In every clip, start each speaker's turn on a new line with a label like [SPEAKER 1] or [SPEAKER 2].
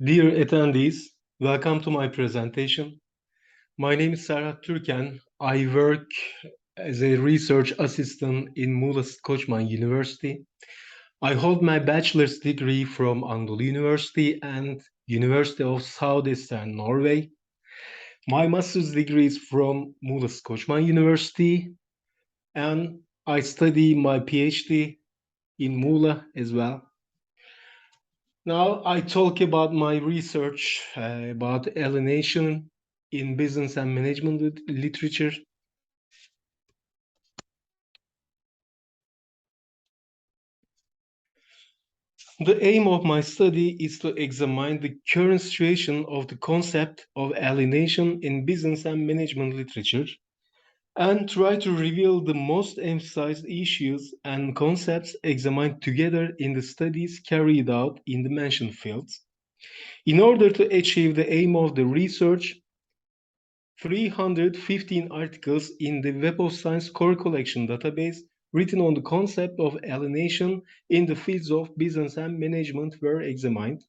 [SPEAKER 1] Dear attendees, welcome to my presentation. My name is Serhat TÜRKEN. I work as a research assistant in Muğla Koçman University. I hold my bachelor's degree from Anadolu University and University of Southeastern Norway. My master's degree is from Muğla Koçman University, and I study my PhD in Muğla as well. Now I talk about my research about alienation in business and management literature. The aim of my study is to examine the current situation of the concept of alienation in business and management literature and try to reveal the most emphasized issues and concepts examined together in the studies carried out in the mentioned fields. In order to achieve the aim of the research, 315 articles in the Web of Science core collection database written on the concept of alienation in the fields of business and management were examined.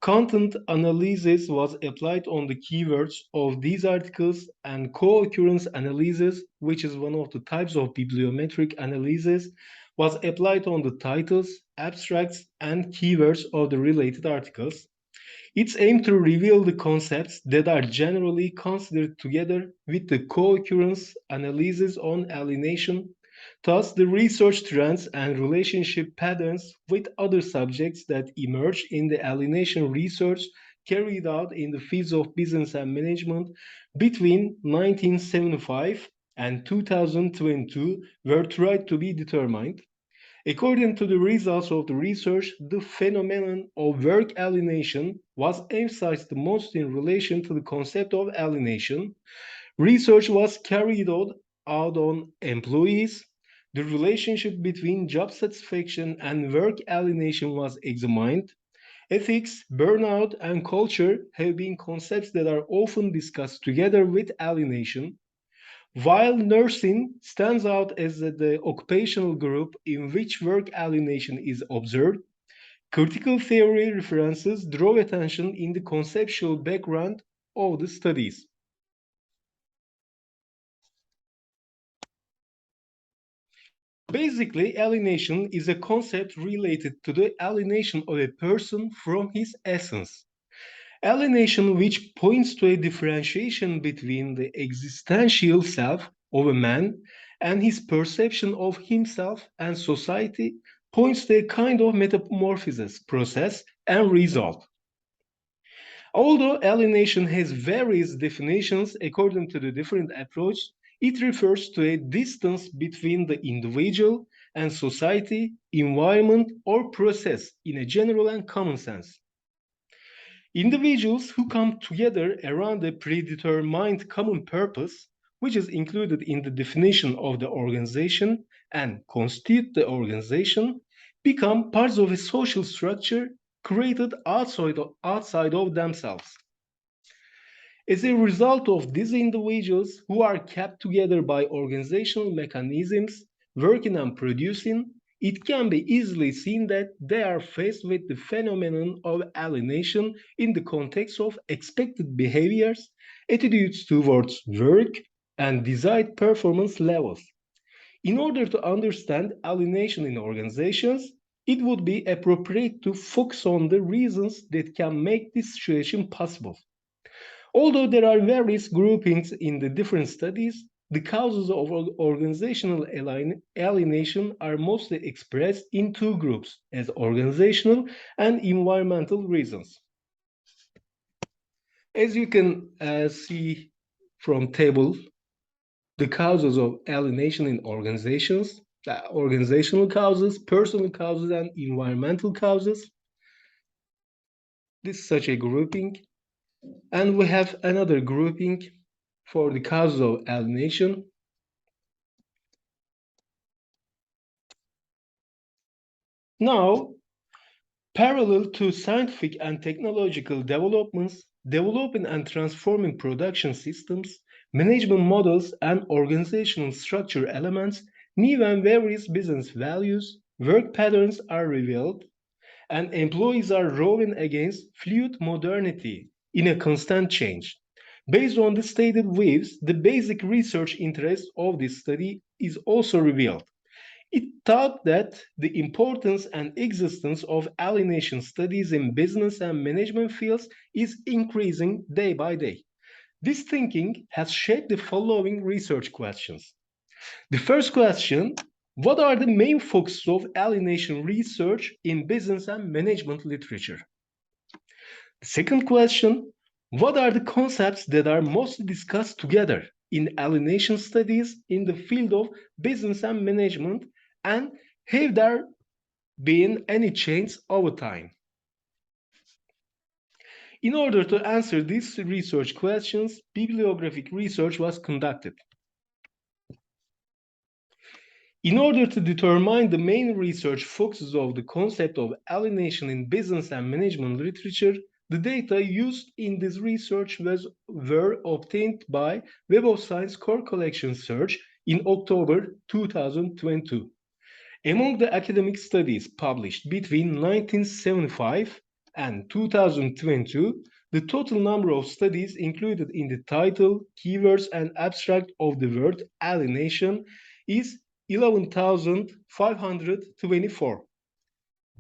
[SPEAKER 1] Content analysis was applied on the keywords of these articles, and co-occurrence analysis, which is one of the types of bibliometric analysis, was applied on the titles, abstracts, and keywords of the related articles. It's aimed to reveal the concepts that are generally considered together with the co-occurrence analysis on alienation, thus the research trends and relationship patterns with other subjects that emerge in the alienation research carried out in the fields of business and management between 1975 and 2022 were tried to be determined. According to the results of the research, the phenomenon of work alienation was emphasized the most in relation to the concept of alienation. Research was carried out on employees. The relationship between job satisfaction and work alienation was examined. Ethics, burnout, and culture have been concepts that are often discussed together with alienation. While nursing stands out as the occupational group in which work alienation is observed, critical theory references draw attention in the conceptual background of the studies. Basically, alienation is a concept related to the alienation of a person from his essence. Alienation, which points to a differentiation between the existential self of a man and his perception of himself and society, points to a kind of metamorphosis process and result. Although alienation has various definitions according to the different approach, it refers to a distance between the individual and society, environment, or process in a general and common sense. Individuals who come together around a predetermined common purpose, which is included in the definition of the organization and constitute the organization, become parts of a social structure created outside of themselves. As a result of these individuals who are kept together by organizational mechanisms working and producing, it can be easily seen that they are faced with the phenomenon of alienation in the context of expected behaviors, attitudes towards work, and desired performance levels. In order to understand alienation in organizations, it would be appropriate to focus on the reasons that can make this situation possible. Although there are various groupings in the different studies, the causes of organizational alienation are mostly expressed in two groups, as organizational and environmental reasons. As you can see from table, the causes of alienation in organizations, organizational causes, personal causes, and environmental causes. This is such a grouping. And we have another grouping for the causes of alienation. Now, parallel to scientific and technological developments, developing and transforming production systems, management models, and organizational structure elements, new and various business values, work patterns are revealed. and employees are rowing against fluid modernity in a constant change. Based on the stated views, the basic research interest of this study is also revealed. It taught that the importance and existence of alienation studies in business and management fields is increasing day by day. This thinking has shaped the following research questions. The first question: what are the main focuses of alienation research in business and management literature? The second question: what are the concepts that are most discussed together in alienation studies in the field of business and management, and have there been any change over time? In order to answer these research questions, bibliographic research was conducted. In order to determine the main research focuses of the concept of alienation in business and management literature, the data used in this research were obtained by Web of Science Core Collection search in October 2022. Among the academic studies published between 1975 and 2022, the total number of studies included in the title, keywords, and abstract of the word alienation is 11,524.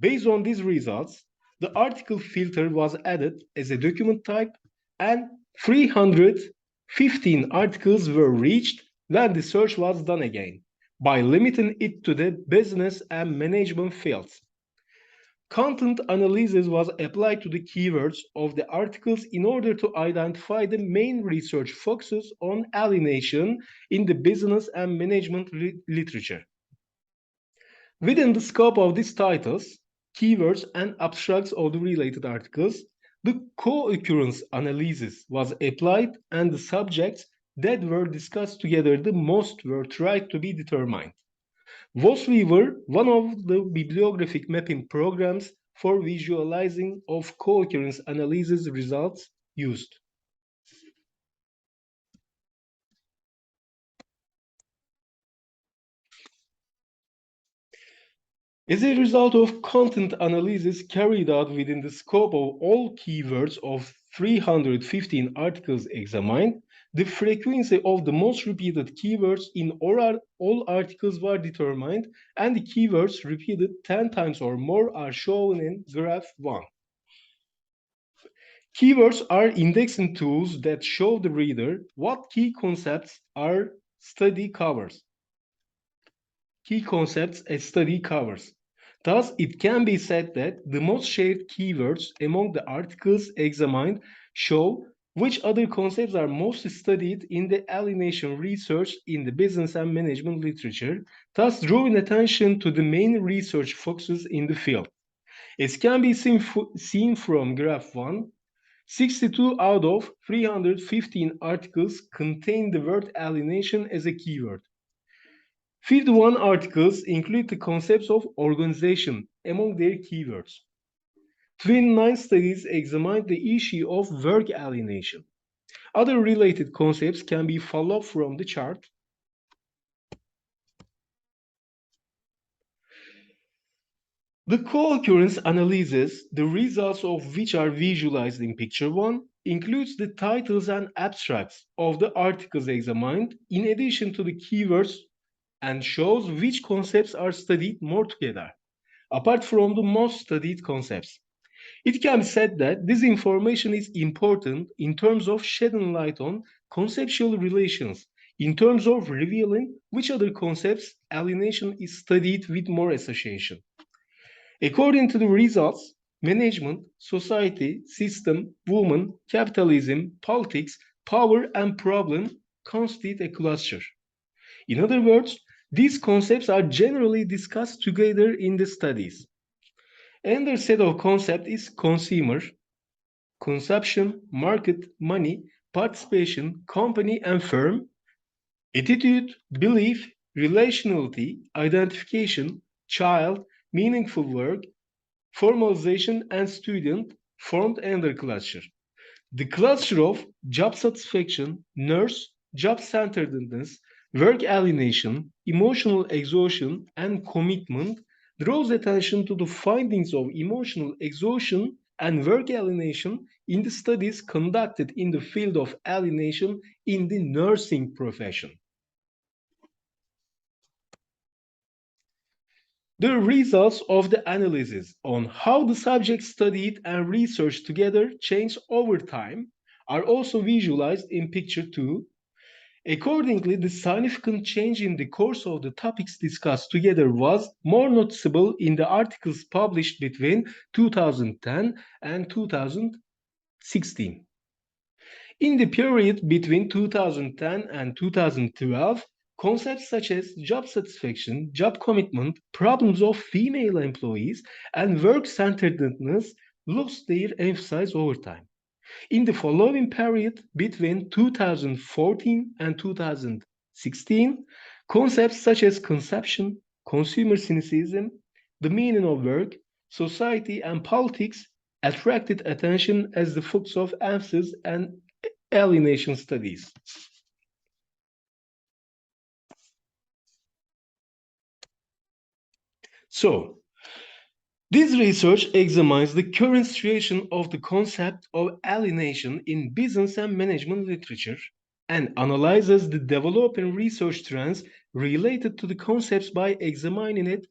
[SPEAKER 1] Based on these results, the article filter was added as a document type, and 315 articles were reached when the search was done again, by limiting it to the business and management fields. Content analysis was applied to the keywords of the articles in order to identify the main research focuses on alienation in the business and management literature. Within the scope of these titles, keywords, and abstracts of the related articles, the co-occurrence analysis was applied, and the subjects that were discussed together the most were tried to be determined. VOSweaver, one of the bibliographic mapping programs for visualizing of co-occurrence analysis results used. As a result of content analysis carried out within the scope of all keywords of 315 articles examined, the frequency of the most repeated keywords in all articles were determined, and the keywords repeated 10 times or more are shown in graph 1. Keywords are indexing tools that show the reader what key concepts a study covers. Thus, it can be said that the most shared keywords among the articles examined show which other concepts are most studied in the alienation research in the business and management literature, thus drawing attention to the main research focuses in the field. As can be seen from graph 1, 62 out of 315 articles contain the word alienation as a keyword. 51 articles include the concepts of organization among their keywords. 29 studies examined the issue of work alienation. Other related concepts can be followed from the chart. The co-occurrence analysis, the results of which are visualized in picture 1, includes the titles and abstracts of the articles examined in addition to the keywords, and shows which concepts are studied more together, apart from the most studied concepts. It can be said that this information is important in terms of shedding light on conceptual relations, in terms of revealing which other concepts alienation is studied with more association. According to the results, management, society, system, woman, capitalism, politics, power, and problem constitute a cluster. In other words, these concepts are generally discussed together in the studies. Another set of concepts is consumer, consumption, market, money, participation, company and firm, attitude, belief, relationality, identification, child, meaningful work, formalization, and student formed another cluster. The cluster of job satisfaction, nurse, job-centeredness, work alienation, emotional exhaustion, and commitment draws attention to the findings of emotional exhaustion and work alienation in the studies conducted in the field of alienation in the nursing profession. The results of the analysis on how the subjects studied and researched together changed over time are also visualized in picture 2. Accordingly, the significant change in the course of the topics discussed together was more noticeable in the articles published between 2010 and 2016. In the period between 2010 and 2012, concepts such as job satisfaction, job commitment, problems of female employees, and work-centeredness lost their emphasis over time. In the following period between 2014 and 2016, concepts such as consumption, consumer cynicism, the meaning of work, society, and politics attracted attention as the focus of emphasis and alienation studies. So, this research examines the current situation of the concept of alienation in business and management literature and analyzes the developing research trends related to the concepts by examining it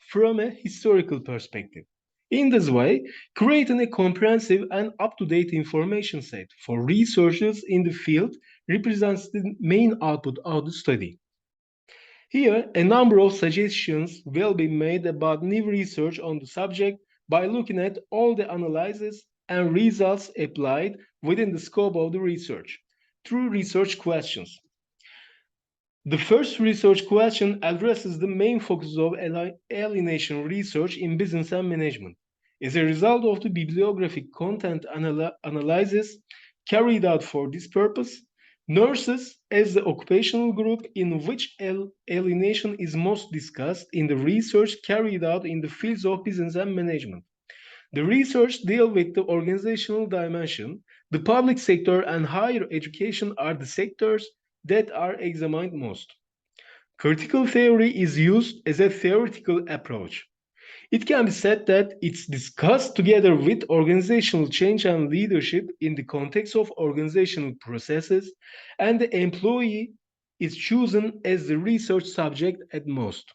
[SPEAKER 1] from a historical perspective. In this way, creating a comprehensive and up-to-date information set for researchers in the field represents the main output of the study. Here, a number of suggestions will be made about new research on the subject by looking at all the analyses and results applied within the scope of the research through research questions. The first research question addresses the main focus of alienation research in business and management. As a result of the bibliographic content analysis carried out for this purpose, nurses as the occupational group in which alienation is most discussed in the research carried out in the fields of business and management. The research deals with the organizational dimension. The public sector and higher education are the sectors that are examined most. Critical theory is used as a theoretical approach. It can be said that it's discussed together with organizational change and leadership in the context of organizational processes, and the employee is chosen as the research subject at most.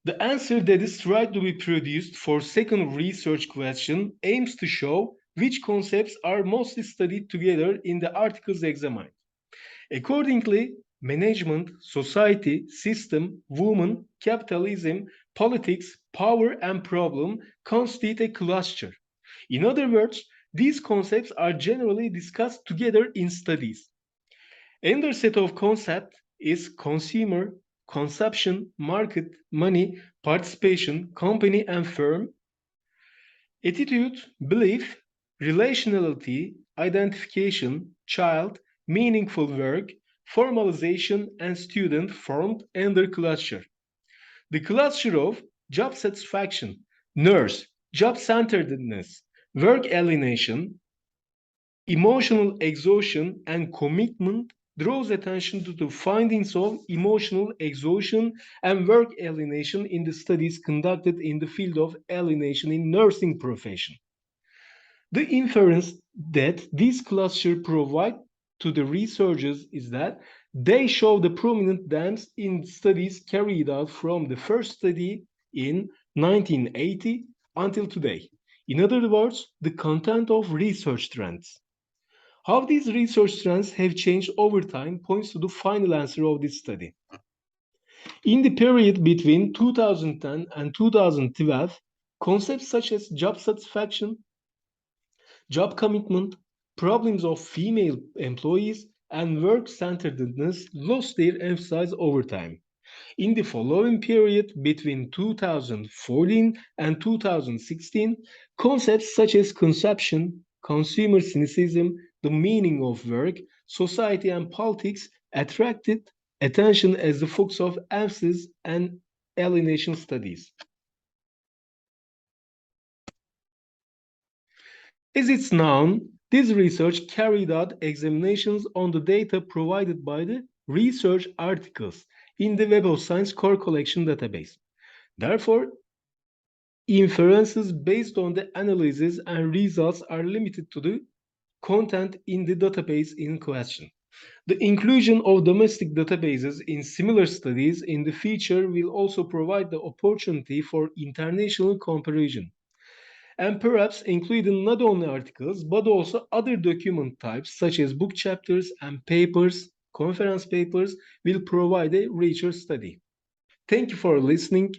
[SPEAKER 1] The answer that is tried to be produced for second research question aims to show which concepts are mostly studied together in the articles examined. Accordingly, management, society, system, woman, capitalism, politics, power, and problem constitute a cluster. In other words, these concepts are generally discussed together in studies. Another set of concepts is consumer, consumption, market, money, participation, company and firm, attitude, belief, relationality, identification, child, meaningful work, formalization, and student formed under cluster. The cluster of job satisfaction, nurse, job-centeredness, work alienation, emotional exhaustion, and commitment draws attention to the findings of emotional exhaustion and work alienation in the studies conducted in the field of alienation in nursing profession. The inference that these clusters provide to the researchers is that they show the prominent themes in studies carried out from the first study in 1980 until today. In other words, the content of research trends. How these research trends have changed over time points to the final answer of this study. In the period between 2010 and 2012, concepts such as job satisfaction, job commitment, problems of female employees, and work-centeredness lost their emphasis over time. In the following period between 2014 and 2016, concepts such as consumption, consumer cynicism, the meaning of work, society, and politics attracted attention as the focus of emphasis and alienation studies. As it's known, This research carried out examinations on the data provided by the research articles in the Web of Science core collection database. Therefore, inferences based on the analysis and results are limited to the content in the database in question. The inclusion of domestic databases in similar studies in the future will also provide the opportunity for international comparison, and perhaps including not only articles but also other document types such as book chapters and papers, conference papers will provide a richer study. Thank you for listening.